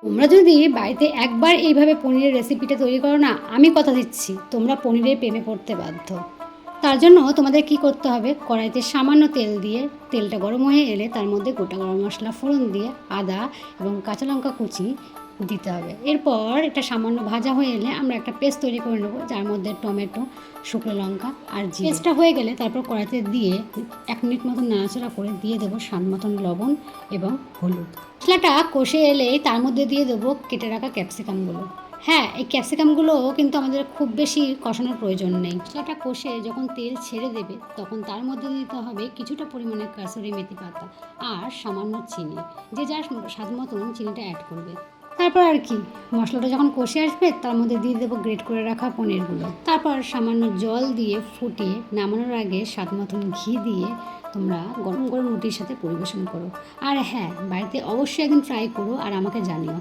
তোমরা যদি বাড়িতে একবার এইভাবে পনিরের রেসিপিটা তৈরি করো না, আমি কথা দিচ্ছি তোমরা পনিরের প্রেমে পড়তে বাধ্য। তার জন্য তোমাদের কি করতে হবে, কড়াইতে সামান্য তেল দিয়ে তেলটা গরম হয়ে এলে তার মধ্যে গোটা গরম মশলা ফোড়ন দিয়ে আদা এবং কাঁচা লঙ্কা কুচি দিতে হবে। এরপর এটা সামান্য ভাজা হয়ে এলে আমরা একটা পেস্ট তৈরি করে নেবো, যার মধ্যে টমেটো, শুকনো লঙ্কা আর জিরে। পেস্টটা হয়ে গেলে তারপর কড়াইতে দিয়ে 1 মিনিট মতন নাড়াচাড়া করে দিয়ে দেবো স্বাদ মতন লবণ এবং হলুদ। মশলাটা কষে এলেই তার মধ্যে দিয়ে দেবো কেটে রাখা ক্যাপসিকামগুলো। হ্যাঁ, এই ক্যাপসিকামগুলো কিন্তু আমাদের খুব বেশি কষানোর প্রয়োজন নেই। মশলাটা কষে যখন তেল ছেড়ে দেবে তখন তার মধ্যে দিতে হবে কিছুটা পরিমাণে কাসুরি মেথি পাতা আর সামান্য চিনি। যে যার স্বাদ মতন চিনিটা অ্যাড করবে। তারপর আর কি, মশলাটা যখন কষে আসবে তার মধ্যে দিয়ে দেবো গ্রেট করে রাখা পনিরগুলো। তারপর সামান্য জল দিয়ে ফুটিয়ে নামানোর আগে স্বাদ মতন ঘি দিয়ে তোমরা গরম গরম রুটির সাথে পরিবেশন করো। আর হ্যাঁ, বাড়িতে অবশ্যই একদিন ট্রাই করো আর আমাকে জানিও।